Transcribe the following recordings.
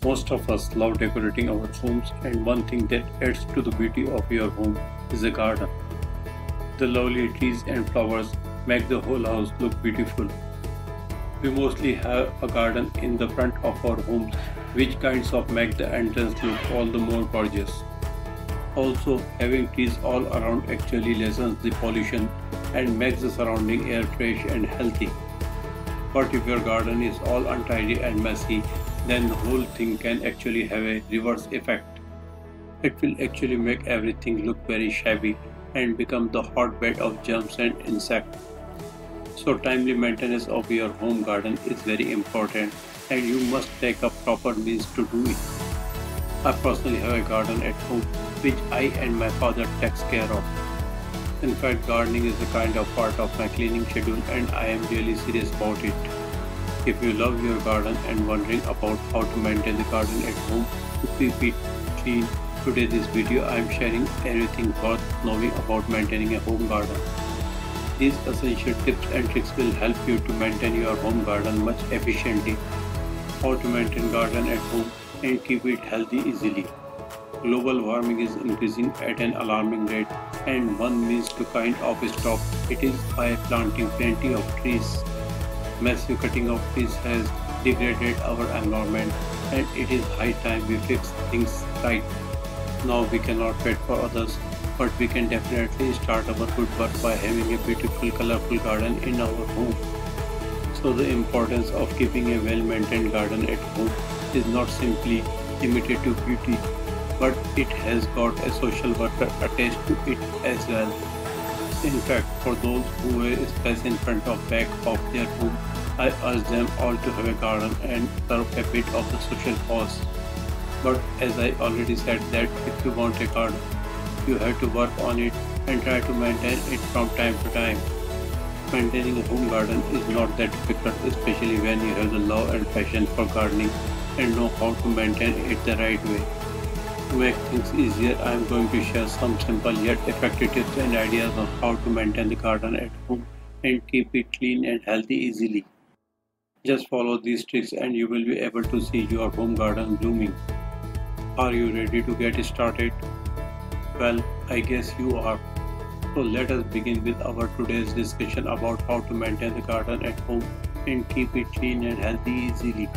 Most of us love decorating our homes, and one thing that adds to the beauty of your home is a garden. The lovely trees and flowers make the whole house look beautiful. We mostly have a garden in the front of our homes, which kinds of make the entrance look all the more gorgeous. Also, having trees all around actually lessens the pollution and makes the surrounding air fresh and healthy. But if your garden is all untidy and messy, then the whole thing can actually have a reverse effect. It will actually make everything look very shabby and become the hotbed of germs and insects. So timely maintenance of your home garden is very important and you must take a proper means to do it. I personally have a garden at home which I and my father takes care of. In fact, gardening is a kind of part of my cleaning schedule and I am really serious about it. If you love your garden and wondering about how to maintain the garden at home to keep it clean, today this video I am sharing everything worth knowing about maintaining a home garden. These essential tips and tricks will help you to maintain your home garden much efficiently. How to maintain garden at home and keep it healthy easily. Global warming is increasing at an alarming rate and one means to kind of stop it is by planting plenty of trees. Massive cutting of trees has degraded our environment and it is high time we fix things right. Now we cannot wait for others, but we can definitely start our good work by having a beautiful colorful garden in our home. So the importance of keeping a well-maintained garden at home is not simply limited to beauty, but it has got a social worker attached to it as well. In fact, for those who have space in front of back of their home, I urge them all to have a garden and serve a bit of the social cause. But as I already said that if you want a garden, you have to work on it and try to maintain it from time to time. Maintaining a home garden is not that difficult, especially when you have the love and passion for gardening and know how to maintain it the right way. To make things easier, I am going to share some simple yet effective tips and ideas on how to maintain the garden at home and keep it clean and healthy easily. Just follow these tricks and you will be able to see your home garden blooming. Are you ready to get started? Well, I guess you are. So let us begin with our today's discussion about how to maintain the garden at home and keep it clean and healthy easily.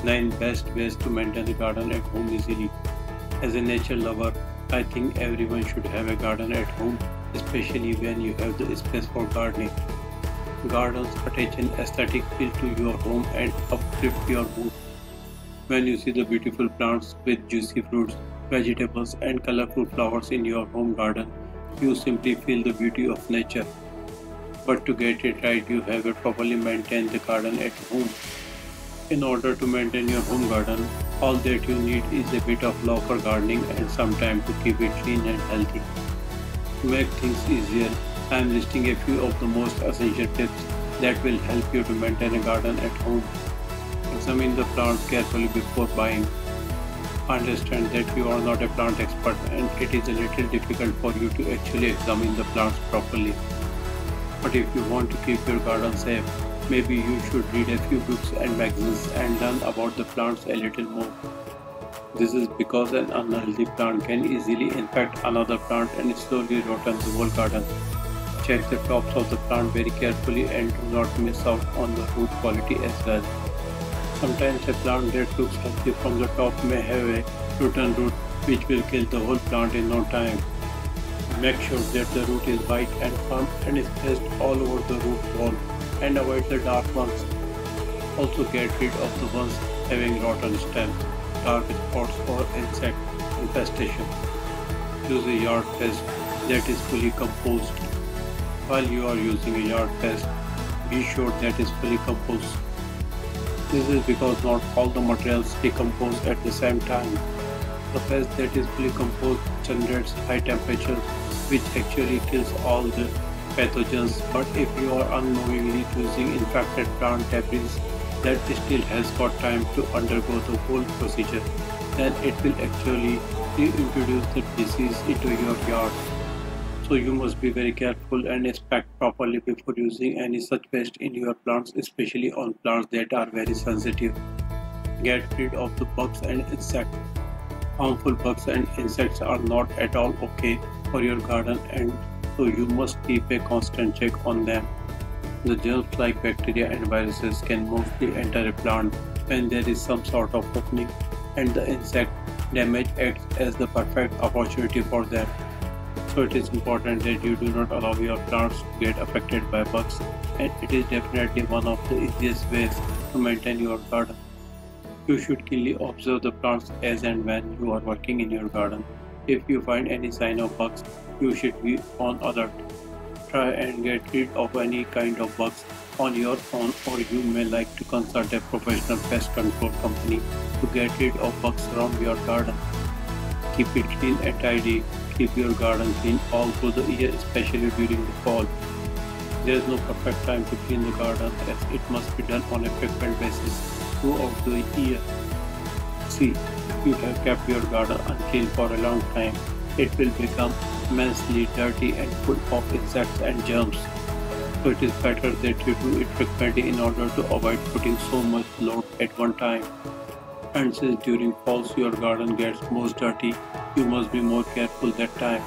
9 best ways to maintain the garden at home easily. As a nature lover, I think everyone should have a garden at home, especially when you have the space for gardening. Gardens attach an aesthetic feel to your home and uplift your mood. When you see the beautiful plants with juicy fruits, vegetables and colorful flowers in your home garden, you simply feel the beauty of nature. But to get it right, you have to properly maintain the garden at home. In order to maintain your home garden, all that you need is a bit of love for gardening and some time to keep it clean and healthy. To make things easier, I am listing a few of the most essential tips that will help you to maintain a garden at home. Examine the plants carefully before buying. Understand that you are not a plant expert and it is a little difficult for you to actually examine the plants properly. But if you want to keep your garden safe, maybe you should read a few books and magazines and learn about the plants a little more. This is because an unhealthy plant can easily infect another plant and slowly rotten the whole garden. Check the tops of the plant very carefully and do not miss out on the root quality as well. Sometimes a plant that looks healthy from the top may have a rotten root which will kill the whole plant in no time. Make sure that the root is white and firm and is placed all over the root ball and avoid the dark ones. Also get rid of the ones having rotten stems, dark spots or insect infestation. Use a yard pest that is fully composed. While you are using a yard pest, be sure that is fully composed. This is because not all the materials decompose at the same time. The pest that is fully composed generates high temperatures which actually kills all the pathogens, but if you are unknowingly using infected plant debris that still has got time to undergo the whole procedure, then it will actually reintroduce the disease into your yard. So you must be very careful and inspect properly before using any such pest in your plants, especially on plants that are very sensitive. Get rid of the bugs and insects. Harmful bugs and insects are not at all okay for your garden, and so you must keep a constant check on them. The germs like bacteria and viruses can mostly enter a plant when there is some sort of opening, and the insect damage acts as the perfect opportunity for them. So it is important that you do not allow your plants to get affected by bugs, and it is definitely one of the easiest ways to maintain your garden. You should keenly observe the plants as and when you are working in your garden. If you find any sign of bugs, you should be on alert. Try and get rid of any kind of bugs on your own, or you may like to consult a professional pest control company to get rid of bugs around your garden. Keep it clean and tidy. Keep your garden clean all through the year, especially during the fall. There is no perfect time to clean the garden, as it must be done on a frequent basis throughout the year. See, if you have kept your garden unclean for a long time, it will become immensely dirty and full of insects and germs. So it is better that you do it frequently in order to avoid putting so much load at one time. And since during falls your garden gets most dirty, you must be more careful that time.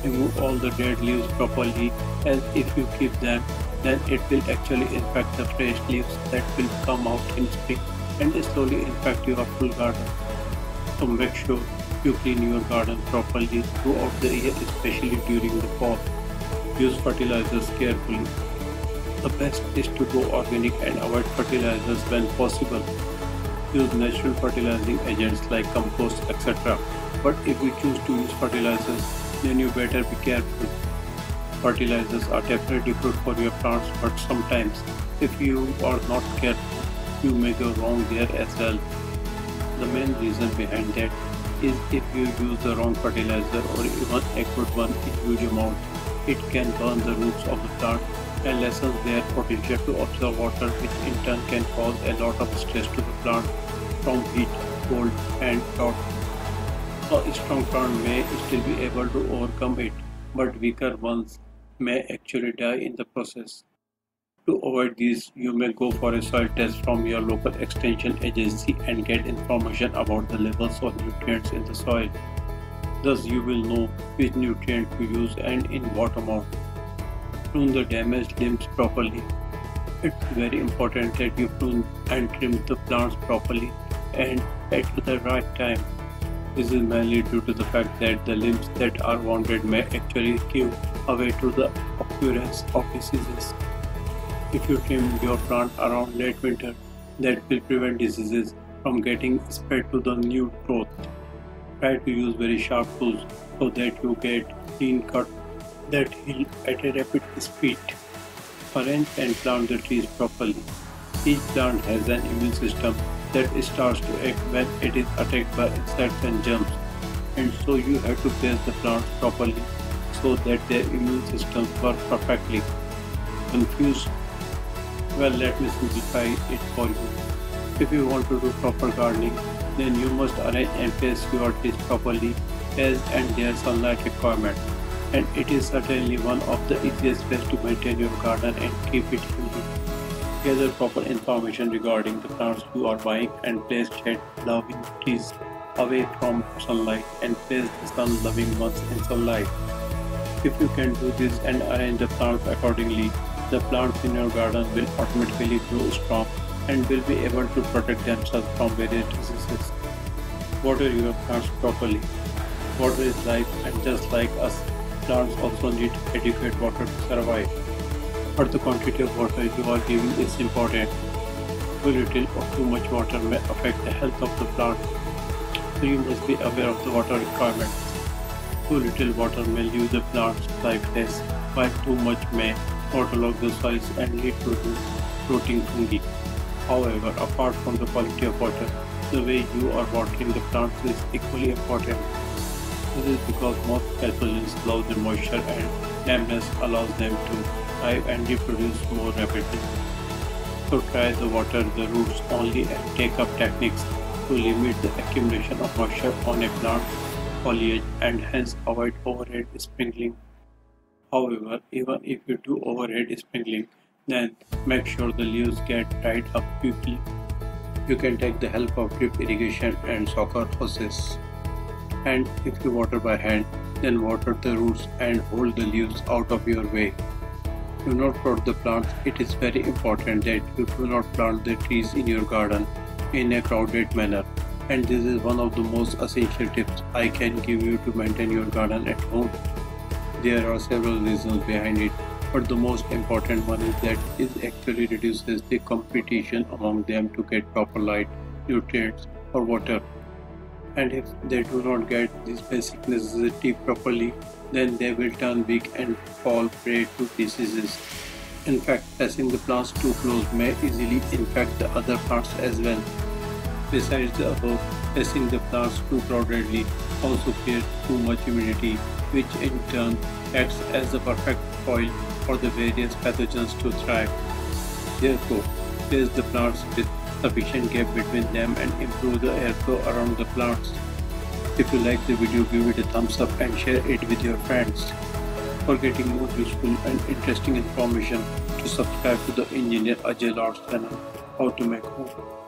Remove all the dead leaves properly, as if you keep them, then it will actually infect the fresh leaves that will come out in spring and slowly infect your full garden. So make sure you clean your garden properly throughout the year, especially during the fall. Use fertilizers carefully. The best is to go organic and avoid fertilizers when possible. Use natural fertilizing agents like compost, etc. But if you choose to use fertilizers, then you better be careful. Fertilizers are definitely good for your plants, but sometimes if you are not careful, you may go wrong there as well. The main reason behind that is if you use the wrong fertilizer or even a good one in huge amount, it can burn the roots of the plant and lessens their potential to absorb water, which in turn can cause a lot of stress to the plant from heat, cold and drought. A strong plant may still be able to overcome it, but weaker ones may actually die in the process. To avoid these, you may go for a soil test from your local extension agency and get information about the levels of nutrients in the soil. Thus, you will know which nutrient to use and in what amount. Prune the damaged limbs properly. It's very important that you prune and trim the plants properly and at the right time. This is mainly due to the fact that the limbs that are wounded may actually give away to the occurrence of diseases. If you trim your plant around late winter, that will prevent diseases from getting spread to the new growth. Try to use very sharp tools so that you get clean cut that heal at a rapid speed. Arrange and plant the trees properly. Each plant has an immune system that starts to act when it is attacked by insects and germs, and so you have to place the plants properly so that their immune systems work perfectly. Confused? Well, let me simplify it for you. If you want to do proper gardening, then you must arrange and place your trees properly as and their sunlight requirement, and it is certainly one of the easiest ways to maintain your garden and keep it healthy. Gather proper information regarding the plants you are buying and place shade-loving trees away from sunlight and place the sun-loving ones in sunlight. If you can do this and arrange the plants accordingly, the plants in your garden will automatically grow strong and will be able to protect themselves from various diseases. Water your plants properly. Water is life, and just like us, plants also need adequate water to survive. But the quantity of water you are giving is important. Too little or too much water may affect the health of the plant, so you must be aware of the water requirements. Too little water may leave the plant's lifeless, while too much may waterlog the soils and lead to rotting fungi. However, apart from the quality of water, the way you are watering the plants is equally important. This is because most pathogens love the moisture, and dampness allows them to thrive and reproduce more rapidly. So try to water the roots only and take up techniques to limit the accumulation of moisture on a plant's foliage and hence avoid overhead sprinkling. However, even if you do overhead sprinkling, then make sure the leaves get dried up quickly. You can take the help of drip irrigation and soccer hoses. And if you water by hand, then water the roots and hold the leaves out of your way. Do not prod the plants. It is very important that you do not plant the trees in your garden in a crowded manner. And this is one of the most essential tips I can give you to maintain your garden at home. There are several reasons behind it, but the most important one is that it actually reduces the competition among them to get proper light, nutrients, or water. And if they do not get this basic necessity properly, then they will turn weak and fall prey to diseases. In fact, pressing the plants too close may easily infect the other plants as well. Besides the above, pressing the plants too crowdedly also creates too much humidity, which in turn acts as the perfect soil for the various pathogens to thrive. Therefore, place the plants with sufficient gap between them and improve the airflow around the plants. If you like the video, give it a thumbs up and share it with your friends. For getting more useful and interesting information, to subscribe to the Engineer Ajay Lords channel, How to Make Home.